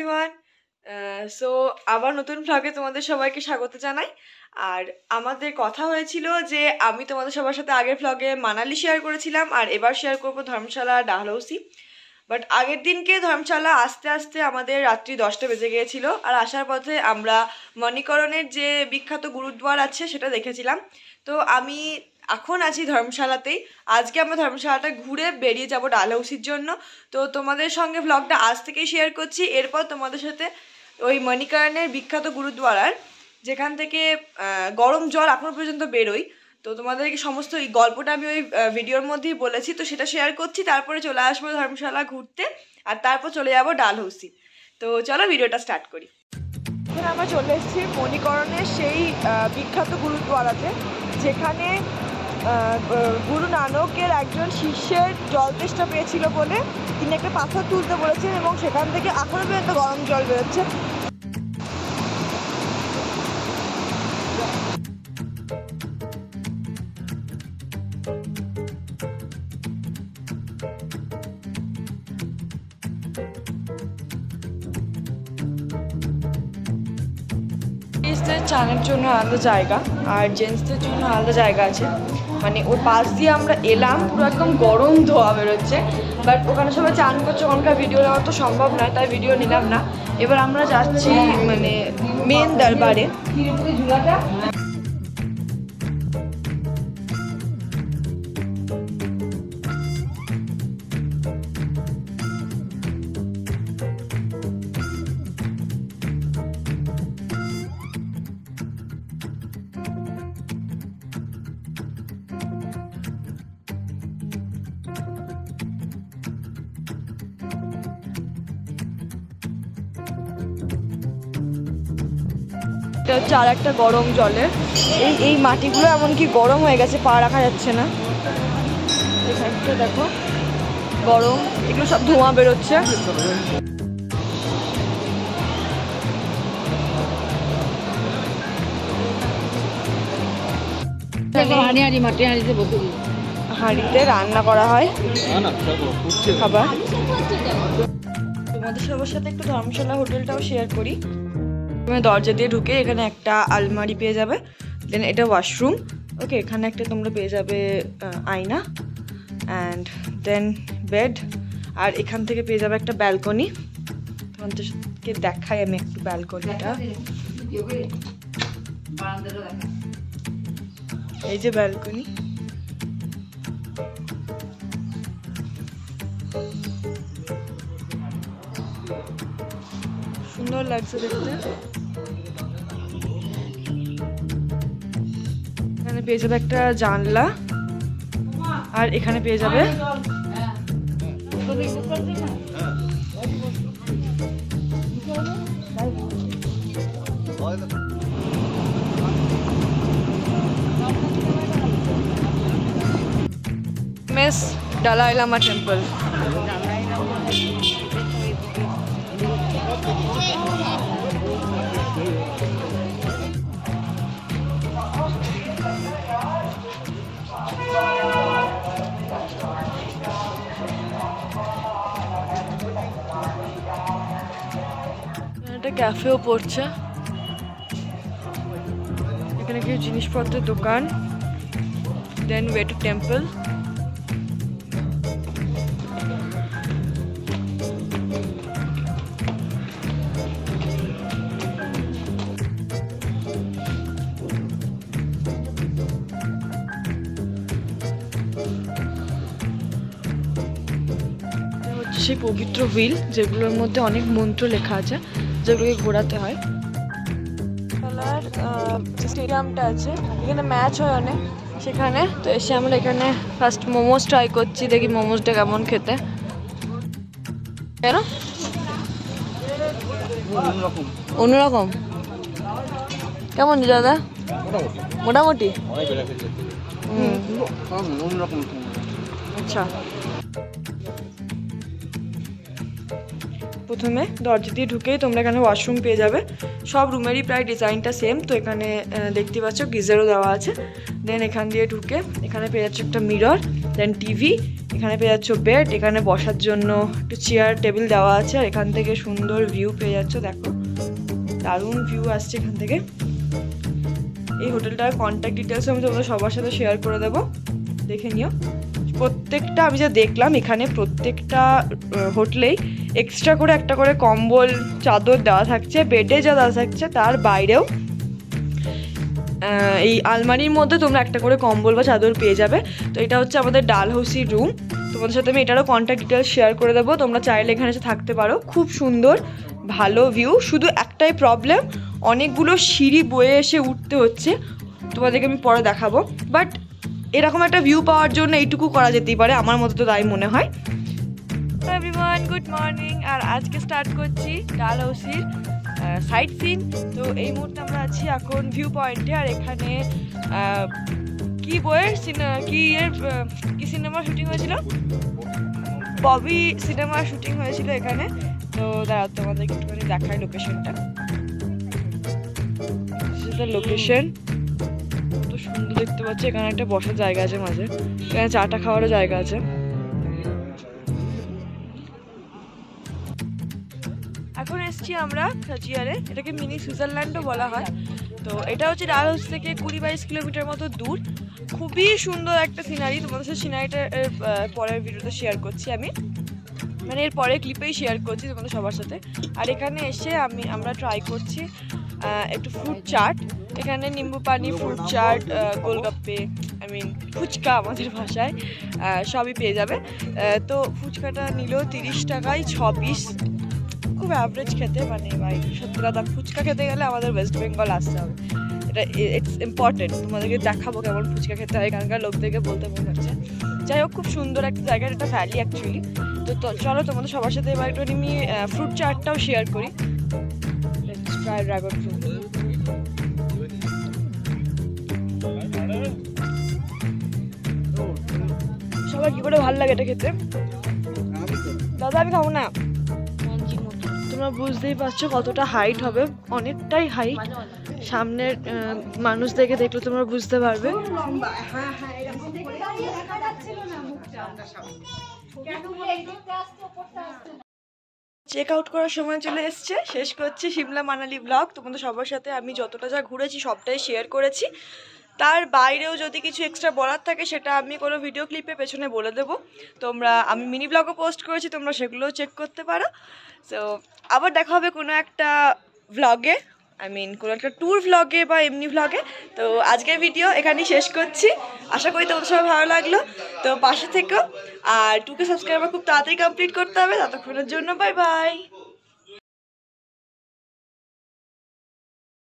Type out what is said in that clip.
Everyone. So আবার নতুন ভ্লগে তোমাদের সবাইকে স্বাগত জানাই। আর আমাদের কথা হয়েছিল যে আমি তোমাদের সবার সাথে আগের ভ্লগে মানালি শেয়ার করেছিলাম, আর এবার শেয়ার করবো ধর্মশালা ডালহৌসি। বাট আগের দিনকে ধর্মশালা আসতে আসতে আমাদের রাত্রি 10টা বেজে গিয়েছিল, আর আসার পথে আমরা মণিকরণের যে বিখ্যাত গুরুদ্বার আছে সেটা দেখেছিলাম। তো আমি এখন আছি ধর্মশালাতেই। আজকে আমরা ধর্মশালাটা ঘুরে বেরিয়ে যাব ডালহৌসির জন্য। তো তোমাদের সঙ্গে ভ্লগটা আজ থেকেই শেয়ার করছি। এরপর তোমাদের সাথে ওই মণিকরণের বিখ্যাত গুরুদ্বারার যেখান থেকে গরম জল এখনো পর্যন্ত বেরোয়, তো তোমাদেরকে সমস্ত এই গল্পটা আমি ওই ভিডিওর মধ্যেই বলেছি, তো সেটা শেয়ার করছি। তারপরে চলে আসবো ধর্মশালা ঘুরতে, আর তারপর চলে যাবো ডালহৌসি। তো চলো ভিডিওটা স্টার্ট করি। এখানে আমরা চলে এসেছি মণিকরণের সেই বিখ্যাত গুরুদ্বারাতে, যেখানে গুরু নানকের একজন শিষ্যের জল তেষ্টা পেয়েছিল বলে তিনি একটা পাথর তুলতে বলেছেন, এবং সেখান থেকে এখনো পর্যন্ত গরম জল বেরোচ্ছে। লেডিসদের চানের জন্য আলাদা জায়গা আর জেন্টসদের জন্য আলাদা জায়গা আছে। মানে ওর পাশ দিয়ে আমরা এলাম, পুরো একদম গরম ধোয়া বেরোচ্ছে। বাট ওখানে সবাই চান করছে, ওখানকার ভিডিও নেওয়া তো সম্ভব নয়, তাই ভিডিও নিলাম না। এবার আমরা যাচ্ছি মানে মেন দরবারে। এটা হচ্ছে আর একটা গরম জলের। এই মাটিগুলো এমনকি গরম হয়ে গেছে, পা রাখা যাচ্ছে না। এখানটা দেখো গরম, এগুলো সব ধোঁয়া বেরোচ্ছে। হাঁড়িতে রান্না করা হয় খাবার। তোমাদের সবার সাথে একটু ধর্মশালা হোটেলটাও শেয়ার করি। দরজা দিয়ে ঢুকে এখানে একটা আলমারি পেয়ে যাবে, দেন এটা ওয়াশরুম। ওকে, এখানে একটা তোমরা পেয়ে যাবে আয়না, অ্যান্ড দেন বেড। আর এখান থেকে পেয়ে যাবে একটা ব্যালকনি। তোমাদেরকে দেখাই আমি একটু ব্যালকনিটা। এই যে ব্যালকনি, সুন্দর লাগছে দেখতে। এখানে পেয়ে যাবে একটা জানলা, আর এখানে পেয়ে যাবে মিস ডালাই লামা টেম্পল। একটা ক্যাফেও পড়ছে, এখানে কিছু জিনিসপত্রের দোকান। দেন ওয়ে টু টেম্পল। সেই পবিত্র হুইল, যেগুলোর মধ্যে অনেক মন্ত্র লেখা আছে, যেগুলোকে ঘোরাতে হয়। খেলার স্টেডিয়ামটা আছে, এখানে ম্যাচ হয় অনেক সেখানে। তো এসে আমরা এখানে ফার্স্ট মোমোজ ট্রাই করছি, দেখি মোমোজটা কেমন খেতে। কেন অন্যরকম কেমন দাদা? মোটামুটি। আচ্ছা, প্রথমে দরজা দিয়ে ঢুকেই তোমরা এখানে ওয়াশরুম পেয়ে যাবে। সব রুমেরই প্রায় ডিজাইনটা সেম। তো এখানে দেখতে পাচ্ছ গিজারও দেওয়া আছে। দেন এখান দিয়ে ঢুকে এখানে পেয়ে যাচ্ছে একটা মিরর, দেন টিভি, এখানে পেয়ে যাচ্ছ বেড, এখানে বসার জন্য একটু চেয়ার টেবিল দেওয়া আছে, আর এখান থেকে সুন্দর ভিউ পেয়ে যাচ্ছ। দেখো দারুণ ভিউ আসছে এখান থেকে। এই হোটেলটার কন্ট্যাক্ট ডিটেলস আমি তোমাদের সবার সাথে শেয়ার করে দেবো, দেখে নিও। প্রত্যেকটা আমি যা দেখলাম এখানে প্রত্যেকটা হোটেলেই এক্সট্রা করে একটা করে কম্বল চাদর দেওয়া থাকছে, বেডে যা দেওয়া থাকছে তার বাইরেও এই আলমারির মধ্যে তোমরা একটা করে কম্বল বা চাদর পেয়ে যাবে। তো এটা হচ্ছে আমাদের ডালহৌসি রুম। তোমাদের সাথে আমি এটারও কন্ট্যাক্ট ডিটেলস শেয়ার করে দেবো, তোমরা চাইলে এখানে এসে থাকতে পারো। খুব সুন্দর ভালো ভিউ, শুধু একটাই প্রবলেম অনেকগুলো সিঁড়ি বয়ে এসে উঠতে হচ্ছে, তোমাদেরকে আমি পরে দেখাবো। বাট এরকম একটা ভিউ পাওয়ার জন্য এইটুকু করা যেতেই পারে, আমার মতো তো তাই মনে হয়। এভরিওয়ান গুড মর্নিং, আর আজকে স্টার্ট করছি ডালহৌসির সাইট সিন। তো এই মুহূর্তে আমরা আছি এখন ভিউ পয়েন্টে, আর এখানে কি বইয়ের কি সিনেমার শুটিং হয়েছিল, ববি সিনেমার শুটিং হয়েছিল এখানে। তো দাঁড়াও তোমাদেরকে একটুখানি দেখাই লোকেশনটা। লোকেশন কত সুন্দর দেখতে পাচ্ছি, এখানে একটা বসার জায়গা আছে মাঝে, এখানে চাটা খাওয়ারও জায়গা আছে। এখন এসছি আমরা খাজিয়ারে, এটাকে মিনি সুইজারল্যান্ডও বলা হয়। তো এটা হচ্ছে ডালহৌসি থেকে 20-22 কিলোমিটার মতো দূর। খুবই সুন্দর একটা সিনারি, তোমাদের সাথে সিনারিটা পরের ভিডিওতে শেয়ার করছি আমি, মানে এর পরের ক্লিপেই শেয়ার করছি তোমাদের সবার সাথে। আর এখানে এসে আমরা ট্রাই করছি একটু ফ্রুট চাট। এখানে নিম্বু পানি, ফ্রুট চাট, গোলগাপ্পে, ফুচকা আমাদের ভাষায়, সবই পেয়ে যাবে। তো ফুচকাটা নিল 30 টাকায় 6 পিস, খুব অ্যাভারেজ খেতে, মানে ভাই সত্যি কথা ফুচকা খেতে গেলে আমাদের ওয়েস্ট বেঙ্গল আসতে হবে, এটা ইটস ইম্পর্টেন্ট। তোমাদেরকে দেখাবো কেমন ফুচকা খেতে হয়, এখানকার লোকদেরকে বলতে মনে হচ্ছে। যাই হোক খুব সুন্দর একটা জায়গা, এটা ভ্যালি অ্যাকচুয়ালি। তো চলো তোমাদের সবার সাথে এবার একটু আমি ফ্রুট চাটটাও শেয়ার করি। ড্রাগন ফ্রুট সবার কি করে ভালো লাগে এটা খেতে। দাদা আমি খাবো না, তোমরা বুঝতেই পারছো কতটা হাইট হবে, অনেকটাই হাইট। সামনের মানুষদেরকে দেখলে তোমরা বুঝতে পারবে। চেক আউট করার সময় চলে এসছে, শেষ করছি সিমলা মানালি ব্লগ। তোমাদের সবার সাথে আমি যতটা যা ঘুরেছি সবটাই শেয়ার করেছি, তার বাইরেও যদি কিছু এক্সট্রা বলার থাকে সেটা আমি কোনো ভিডিও ক্লিপে পেছনে বলে দেবো। আমি মিনি ব্লগও পোস্ট করেছি, তোমরা সেগুলোও চেক করতে পারো। সো আবার দেখা হবে কোনো একটা ভ্লগে, কোনো একটা ট্যুর ভ্লগে বা এমনি ভ্লগে। তো আজকের ভিডিও এখানেই শেষ করছি, আশা করি তোমাদের সবাই ভালো লাগলো। তো পাশে থেকো, আর 2K সাবস্ক্রাইবার খুব তাড়াতাড়ি কমপ্লিট করতে হবে, ততক্ষণের জন্য বাই বাই।